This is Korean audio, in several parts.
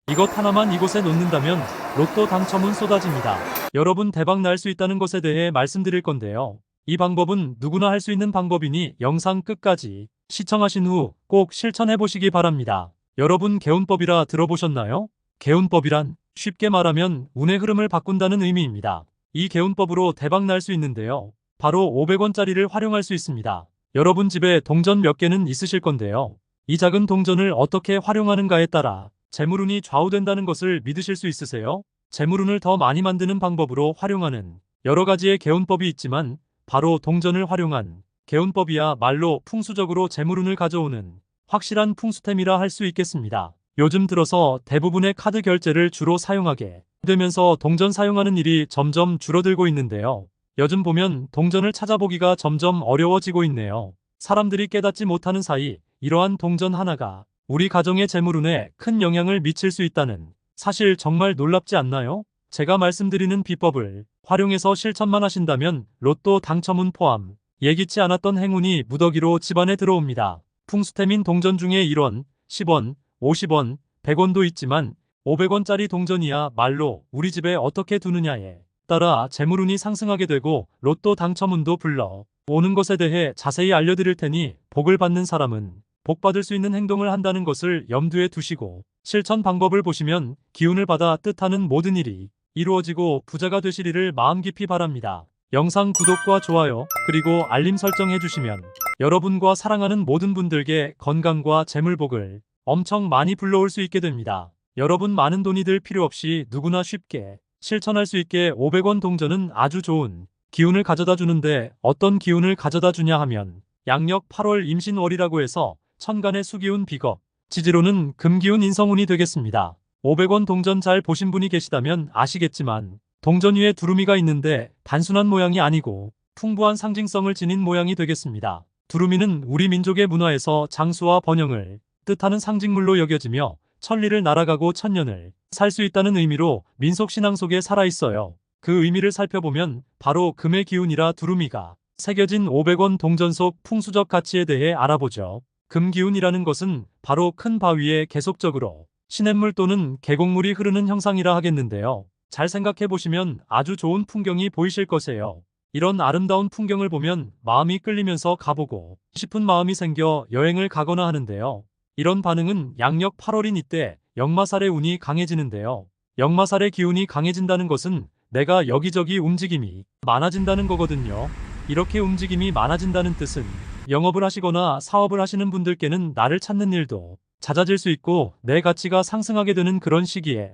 이것 하나만 이곳에 놓는다면 로또 당첨은 쏟아집니다. 여러분 대박 날 수 있다는 것에 대해 말씀드릴 건데요. 이 방법은 누구나 할 수 있는 방법이니 영상 끝까지 시청하신 후 꼭 실천해 보시기 바랍니다. 여러분 개운법이라 들어보셨나요? 개운법이란 쉽게 말하면 운의 흐름을 바꾼다는 의미입니다. 이 개운법으로 대박 날 수 있는데요. 바로 500원짜리를 활용할 수 있습니다. 여러분 집에 동전 몇 개는 있으실 건데요. 이 작은 동전을 어떻게 활용하는가에 따라 재물운이 좌우된다는 것을 믿으실 수 있으세요? 재물운을 더 많이 만드는 방법으로 활용하는 여러 가지의 개운법이 있지만 바로 동전을 활용한 개운법이야말로 풍수적으로 재물운을 가져오는 확실한 풍수템이라 할 수 있겠습니다. 요즘 들어서 대부분의 카드 결제를 주로 사용하게 되면서 동전 사용하는 일이 점점 줄어들고 있는데요. 요즘 보면 동전을 찾아보기가 점점 어려워지고 있네요. 사람들이 깨닫지 못하는 사이 이러한 동전 하나가 우리 가정의 재물운에 큰 영향을 미칠 수 있다는 사실 정말 놀랍지 않나요? 제가 말씀드리는 비법을 활용해서 실천만 하신다면 로또 당첨운 포함 예기치 않았던 행운이 무더기로 집안에 들어옵니다. 풍수템인 동전 중에 1원, 10원, 50원, 100원도 있지만 500원짜리 동전이야말로 우리 집에 어떻게 두느냐에 따라 재물운이 상승하게 되고 로또 당첨운도 불러 오는 것에 대해 자세히 알려드릴 테니 복을 받는 사람은 복 받을 수 있는 행동을 한다는 것을 염두에 두시고 실천 방법을 보시면 기운을 받아 뜻하는 모든 일이 이루어지고 부자가 되시리를 마음 깊이 바랍니다. 영상 구독과 좋아요 그리고 알림 설정 해주시면 여러분과 사랑하는 모든 분들께 건강과 재물복을 엄청 많이 불러올 수 있게 됩니다. 여러분 많은 돈이 들 필요 없이 누구나 쉽게 실천할 수 있게 500원 동전은 아주 좋은 기운을 가져다 주는데 어떤 기운을 가져다 주냐 하면 양력 8월 임신월이라고 해서 천간의 수기운 비겁, 지지로는 금기운 인성운이 되겠습니다. 500원 동전 잘 보신 분이 계시다면 아시겠지만 동전 위에 두루미가 있는데 단순한 모양이 아니고 풍부한 상징성을 지닌 모양이 되겠습니다. 두루미는 우리 민족의 문화에서 장수와 번영을 뜻하는 상징물로 여겨지며 천리를 날아가고 천년을 살 수 있다는 의미로 민속신앙 속에 살아있어요. 그 의미를 살펴보면 바로 금의 기운이라 두루미가 새겨진 500원 동전 속 풍수적 가치에 대해 알아보죠. 금기운이라는 것은 바로 큰 바위에 계속적으로 시냇물 또는 계곡물이 흐르는 형상이라 하겠는데요. 잘 생각해 보시면 아주 좋은 풍경이 보이실 거세요. 이런 아름다운 풍경을 보면 마음이 끌리면서 가보고 싶은 마음이 생겨 여행을 가거나 하는데요. 이런 반응은 양력 8월인 이때 역마살의 운이 강해지는데요. 역마살의 기운이 강해진다는 것은 내가 여기저기 움직임이 많아진다는 거거든요. 이렇게 움직임이 많아진다는 뜻은 영업을 하시거나 사업을 하시는 분들께는 나를 찾는 일도 잦아질 수 있고 내 가치가 상승하게 되는 그런 시기에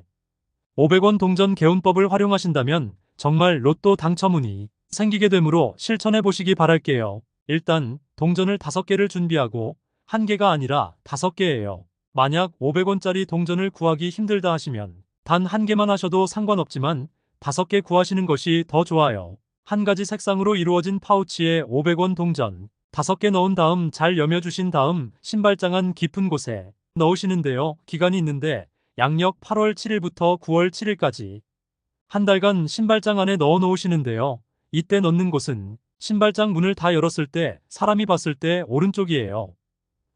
500원 동전 개운법을 활용하신다면 정말 로또 당첨운이 생기게 되므로 실천해 보시기 바랄게요. 일단 동전을 5개를 준비하고 1개가 아니라 5개예요. 만약 500원짜리 동전을 구하기 힘들다 하시면 단 1개만 하셔도 상관없지만 5개 구하시는 것이 더 좋아요. 한 가지 색상으로 이루어진 파우치에 500원 동전 5개 넣은 다음 잘 여며주신 다음 신발장 안 깊은 곳에 넣으시는데요. 기간이 있는데 양력 8월 7일부터 9월 7일까지 한 달간 신발장 안에 넣어 놓으시는데요. 이때 넣는 곳은 신발장 문을 다 열었을 때 사람이 봤을 때 오른쪽이에요.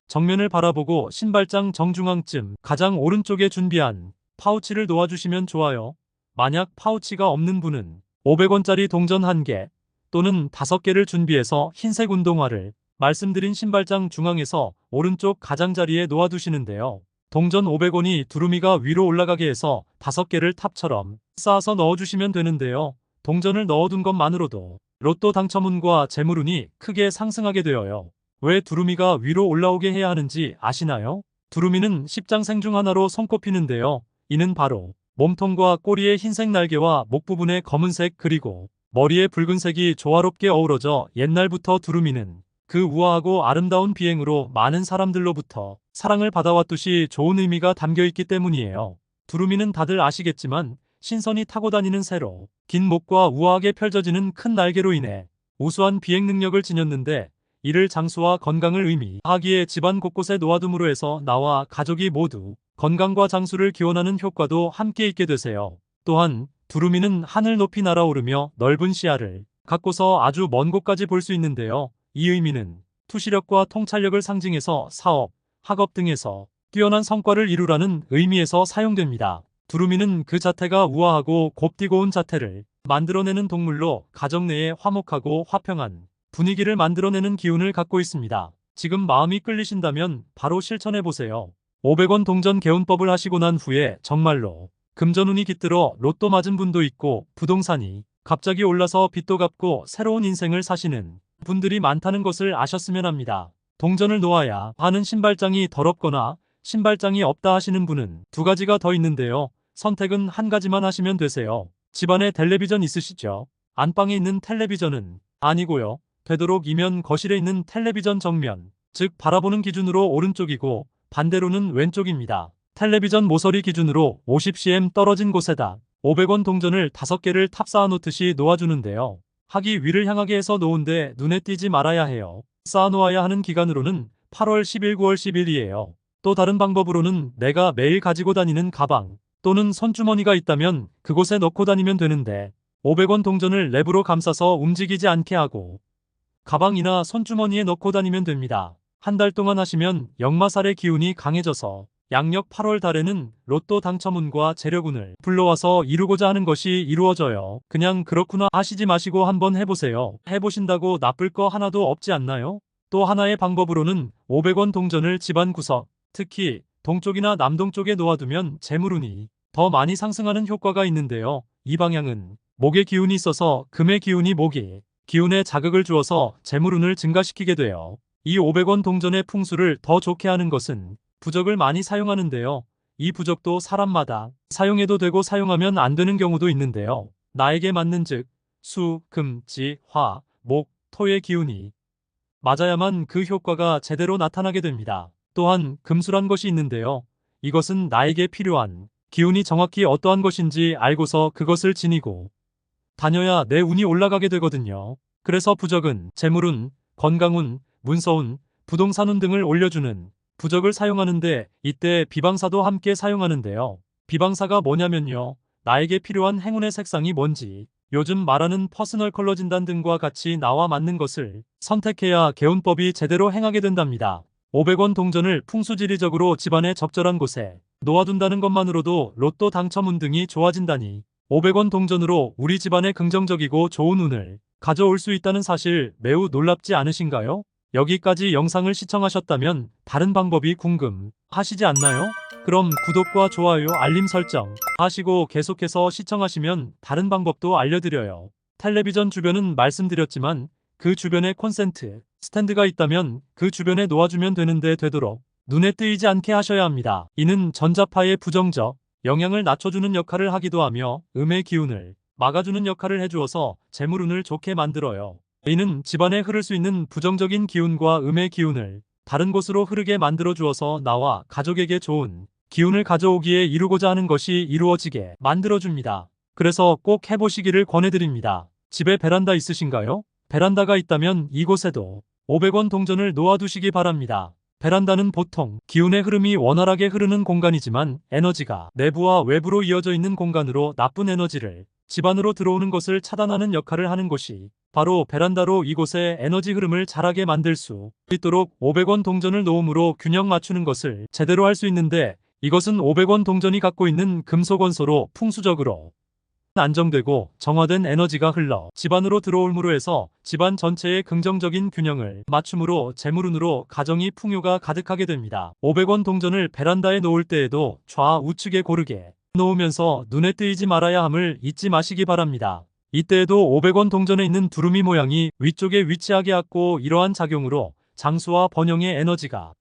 정면을 바라보고 신발장 정중앙쯤 가장 오른쪽에 준비한 파우치를 놓아주시면 좋아요. 만약 파우치가 없는 분은 500원짜리 동전 1개 또는 5개를 준비해서 흰색 운동화를 말씀드린 신발장 중앙에서 오른쪽 가장자리에 놓아두시는데요. 동전 500원이 두루미가 위로 올라가게 해서 5개를 탑처럼 쌓아서 넣어주시면 되는데요. 동전을 넣어둔 것만으로도 로또 당첨운과 재물운이 크게 상승하게 되어요. 왜 두루미가 위로 올라오게 해야 하는지 아시나요? 두루미는 십장생 중 하나로 손꼽히는데요. 이는 바로 몸통과 꼬리의 흰색 날개와 목 부분의 검은색 그리고 머리의 붉은색이 조화롭게 어우러져 옛날부터 두루미는 그 우아하고 아름다운 비행으로 많은 사람들로부터 사랑을 받아왔듯이 좋은 의미가 담겨있기 때문이에요. 두루미는 다들 아시겠지만 신선이 타고 다니는 새로 긴 목과 우아하게 펼쳐지는 큰 날개로 인해 우수한 비행 능력을 지녔는데 이를 장수와 건강을 의미하기에 집안 곳곳에 놓아둠으로 해서 나와 가족이 모두 건강과 장수를 기원하는 효과도 함께 있게 되세요. 또한 두루미는 하늘 높이 날아오르며 넓은 시야를 갖고서 아주 먼 곳까지 볼 수 있는데요. 이 의미는 투시력과 통찰력을 상징해서 사업, 학업 등에서 뛰어난 성과를 이루라는 의미에서 사용됩니다. 두루미는 그 자태가 우아하고 곱디고 온 자태를 만들어내는 동물로 가정 내에 화목하고 화평한 분위기를 만들어내는 기운을 갖고 있습니다. 지금 마음이 끌리신다면 바로 실천해보세요. 500원 동전 개운법을 하시고 난 후에 정말로 금전운이 깃들어 로또 맞은 분도 있고 부동산이 갑자기 올라서 빚도 갚고 새로운 인생을 사시는 분들이 많다는 것을 아셨으면 합니다. 동전을 놓아야 하는 신발장이 더럽거나 신발장이 없다 하시는 분은 두 가지가 더 있는데요. 선택은 한 가지만 하시면 되세요. 집안에 텔레비전 있으시죠? 안방에 있는 텔레비전은 아니고요. 되도록 이면 거실에 있는 텔레비전 정면, 즉 바라보는 기준으로 오른쪽이고 반대로는 왼쪽입니다. 텔레비전 모서리 기준으로 50cm 떨어진 곳에다 500원 동전을 5개를 탑 쌓아 놓듯이 놓아주는데요. 학이 위를 향하게 해서 놓은데 눈에 띄지 말아야 해요. 쌓아 놓아야 하는 기간으로는 8월 10일, 9월 10일이에요. 또 다른 방법으로는 내가 매일 가지고 다니는 가방 또는 손주머니가 있다면 그곳에 넣고 다니면 되는데 500원 동전을 랩으로 감싸서 움직이지 않게 하고 가방이나 손주머니에 넣고 다니면 됩니다. 한 달 동안 하시면 역마살의 기운이 강해져서 양력 8월 달에는 로또 당첨운과 재력운을 불러와서 이루고자 하는 것이 이루어져요. 그냥 그렇구나 하시지 마시고 한번 해보세요. 해보신다고 나쁠 거 하나도 없지 않나요? 또 하나의 방법으로는 500원 동전을 집안 구석, 특히 동쪽이나 남동쪽에 놓아두면 재물운이 더 많이 상승하는 효과가 있는데요. 이 방향은 목의 기운이 있어서 금의 기운이 목의 기운에 자극을 주어서 재물운을 증가시키게 돼요. 이 500원 동전의 풍수를 더 좋게 하는 것은 부적을 많이 사용하는데요. 이 부적도 사람마다 사용해도 되고 사용하면 안 되는 경우도 있는데요. 나에게 맞는 즉 수, 금, 지, 화, 목, 토의 기운이 맞아야만 그 효과가 제대로 나타나게 됩니다. 또한 금수란 것이 있는데요. 이것은 나에게 필요한 기운이 정확히 어떠한 것인지 알고서 그것을 지니고 다녀야 내 운이 올라가게 되거든요. 그래서 부적은 재물운, 건강운, 문서운, 부동산운 등을 올려주는 부적을 사용하는데 이때 비방사도 함께 사용하는데요. 비방사가 뭐냐면요. 나에게 필요한 행운의 색상이 뭔지 요즘 말하는 퍼스널 컬러 진단 등과 같이 나와 맞는 것을 선택해야 개운법이 제대로 행하게 된답니다. 500원 동전을 풍수지리적으로 집안에 적절한 곳에 놓아둔다는 것만으로도 로또 당첨운 등이 좋아진다니 500원 동전으로 우리 집안에 긍정적이고 좋은 운을 가져올 수 있다는 사실 매우 놀랍지 않으신가요? 여기까지 영상을 시청하셨다면 다른 방법이 궁금하시지 않나요? 그럼 구독과 좋아요, 알림 설정 하시고 계속해서 시청하시면 다른 방법도 알려드려요. 텔레비전 주변은 말씀드렸지만 그 주변에 콘센트 스탠드가 있다면 그 주변에 놓아주면 되는데 되도록 눈에 띄지 않게 하셔야 합니다. 이는 전자파의 부정적 영향을 낮춰주는 역할을 하기도 하며 음의 기운을 막아주는 역할을 해주어서 재물운을 좋게 만들어요. 이는 집안에 흐를 수 있는 부정적인 기운과 음의 기운을 다른 곳으로 흐르게 만들어 주어서 나와 가족에게 좋은 기운을 가져오기에 이루고자 하는 것이 이루어지게 만들어줍니다. 그래서 꼭 해보시기를 권해드립니다. 집에 베란다 있으신가요? 베란다가 있다면 이곳에도 500원 동전을 놓아두시기 바랍니다. 베란다는 보통 기운의 흐름이 원활하게 흐르는 공간이지만 에너지가 내부와 외부로 이어져 있는 공간으로 나쁜 에너지를 집 안으로 들어오는 것을 차단하는 역할을 하는 곳이 바로 베란다로 이곳에 에너지 흐름을 잘하게 만들 수 있도록 500원 동전을 놓음으로 균형 맞추는 것을 제대로 할 수 있는데 이것은 500원 동전이 갖고 있는 금속 원소로 풍수적으로 안정되고 정화된 에너지가 흘러 집안으로 들어올므로 해서 집안 전체의 긍정적인 균형을 맞춤으로 재물운으로 가정이 풍요가 가득하게 됩니다. 500원 동전을 베란다에 놓을 때에도 좌우측에 고르게 놓으면서 눈에 띄지 말아야 함을 잊지 마시기 바랍니다. 이때에도 500원 동전에 있는 두루미 모양이 위쪽에 위치하게 하고 이러한 작용으로 장수와 번영의 에너지가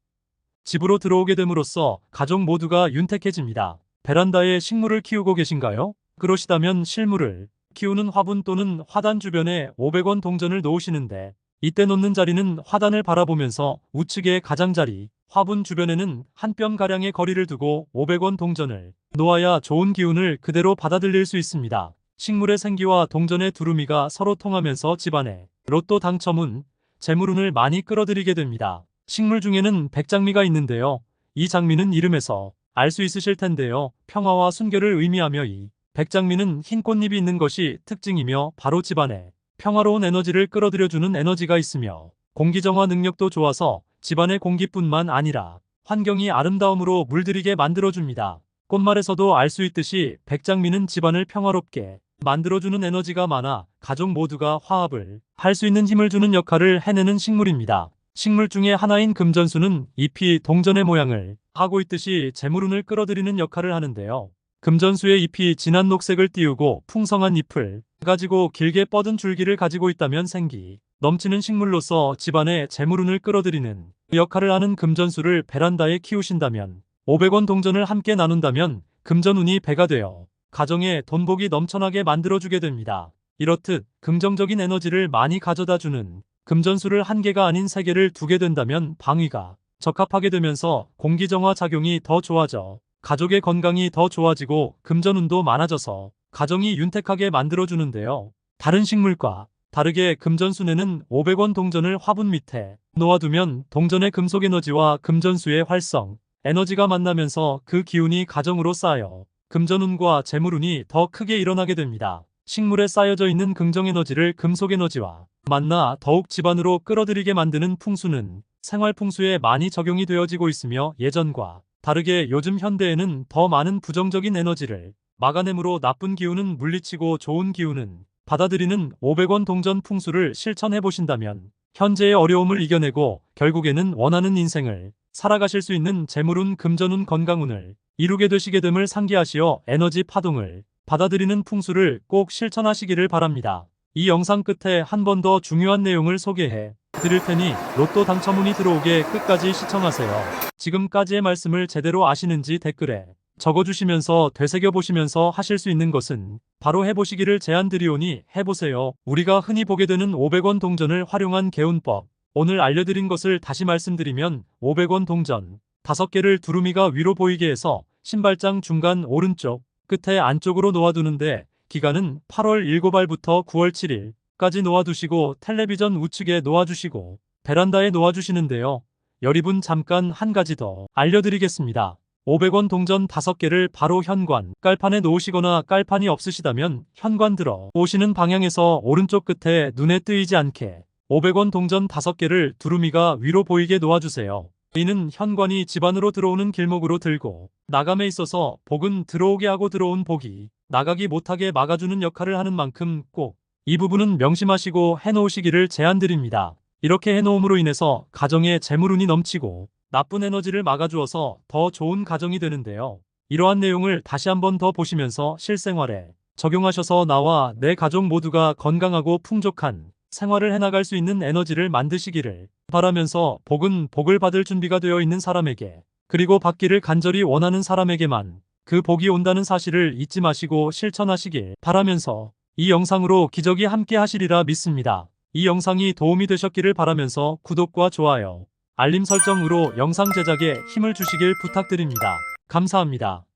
집으로 들어오게 됨으로써 가족 모두가 윤택해집니다. 베란다에 식물을 키우고 계신가요? 그러시다면 실물을 키우는 화분 또는 화단 주변에 500원 동전을 놓으시는데 이때 놓는 자리는 화단을 바라보면서 우측의 가장자리, 화분 주변에는 한 뼘가량의 거리를 두고 500원 동전을 놓아야 좋은 기운을 그대로 받아들일 수 있습니다. 식물의 생기와 동전의 두루미가 서로 통하면서 집안에 로또 당첨운, 재물운을 많이 끌어들이게 됩니다. 식물 중에는 백장미가 있는데요. 이 장미는 이름에서 알 수 있으실 텐데요. 평화와 순결을 의미하며 이 백장미는 흰 꽃잎이 있는 것이 특징이며 바로 집안에 평화로운 에너지를 끌어들여주는 에너지가 있으며 공기정화 능력도 좋아서 집안의 공기뿐만 아니라 환경이 아름다움으로 물들이게 만들어줍니다. 꽃말에서도 알 수 있듯이 백장미는 집안을 평화롭게 만들어주는 에너지가 많아 가족 모두가 화합을 할 수 있는 힘을 주는 역할을 해내는 식물입니다. 식물 중에 하나인 금전수는 잎이 동전의 모양을 하고 있듯이 재물운을 끌어들이는 역할을 하는데요. 금전수의 잎이 진한 녹색을 띄우고 풍성한 잎을 가지고 길게 뻗은 줄기를 가지고 있다면 생기 넘치는 식물로서 집안의 재물운을 끌어들이는 역할을 하는 금전수를 베란다에 키우신다면 500원 동전을 함께 나눈다면 금전운이 배가 되어 가정에 돈복이 넘쳐나게 만들어주게 됩니다. 이렇듯 긍정적인 에너지를 많이 가져다주는 금전수를 한 개가 아닌 3개를 두게 된다면 방위가 적합하게 되면서 공기정화 작용이 더 좋아져 가족의 건강이 더 좋아지고 금전운도 많아져서 가정이 윤택하게 만들어주는데요. 다른 식물과 다르게 금전수에는 500원 동전을 화분 밑에 놓아두면 동전의 금속 에너지와 금전수의 활성 에너지가 만나면서 그 기운이 가정으로 쌓여 금전운과 재물운이 더 크게 일어나게 됩니다. 식물에 쌓여져 있는 긍정 에너지를 금속 에너지와 만나 더욱 집안으로 끌어들이게 만드는 풍수는 생활 풍수에 많이 적용이 되어지고 있으며 예전과 다르게 요즘 현대에는 더 많은 부정적인 에너지를 막아내므로 나쁜 기운은 물리치고 좋은 기운은 받아들이는 500원 동전 풍수를 실천해 보신다면 현재의 어려움을 이겨내고 결국에는 원하는 인생을 살아가실 수 있는 재물운, 금전운, 건강운을 이루게 되시게 됨을 상기하시어 에너지 파동을 받아들이는 풍수를 꼭 실천하시기를 바랍니다. 이 영상 끝에 한 번 더 중요한 내용을 소개해 드릴 테니 로또 당첨운이 들어오게 끝까지 시청하세요. 지금까지의 말씀을 제대로 아시는지 댓글에 적어주시면서 되새겨보시면서 하실 수 있는 것은 바로 해보시기를 제안드리오니 해보세요. 우리가 흔히 보게 되는 500원 동전을 활용한 개운법. 오늘 알려드린 것을 다시 말씀드리면 500원 동전 5개를 두루미가 위로 보이게 해서 신발장 중간 오른쪽 끝에 안쪽으로 놓아두는데 기간은 8월 7일부터 9월 7일까지 놓아두시고 텔레비전 우측에 놓아주시고 베란다에 놓아주시는데요. 여러분 잠깐 한 가지 더 알려드리겠습니다. 500원 동전 5개를 바로 현관, 깔판에 놓으시거나 깔판이 없으시다면 현관 들어 오시는 방향에서 오른쪽 끝에 눈에 띄지 않게 500원 동전 5개를 두루미가 위로 보이게 놓아주세요. 이는 현관이 집 안으로 들어오는 길목으로 들고 나감에 있어서 복은 들어오게 하고 들어온 복이 나가기 못하게 막아주는 역할을 하는 만큼 꼭 이 부분은 명심하시고 해놓으시기를 제안드립니다. 이렇게 해놓음으로 인해서 가정에 재물운이 넘치고 나쁜 에너지를 막아주어서 더 좋은 가정이 되는데요. 이러한 내용을 다시 한번 더 보시면서 실생활에 적용하셔서 나와 내 가족 모두가 건강하고 풍족한 생활을 해나갈 수 있는 에너지를 만드시기를 바라면서 복은 복을 받을 준비가 되어 있는 사람에게 그리고 받기를 간절히 원하는 사람에게만 그 복이 온다는 사실을 잊지 마시고 실천하시길 바라면서 이 영상으로 기적이 함께 하시리라 믿습니다. 이 영상이 도움이 되셨기를 바라면서 구독과 좋아요, 알림 설정으로 영상 제작에 힘을 주시길 부탁드립니다. 감사합니다.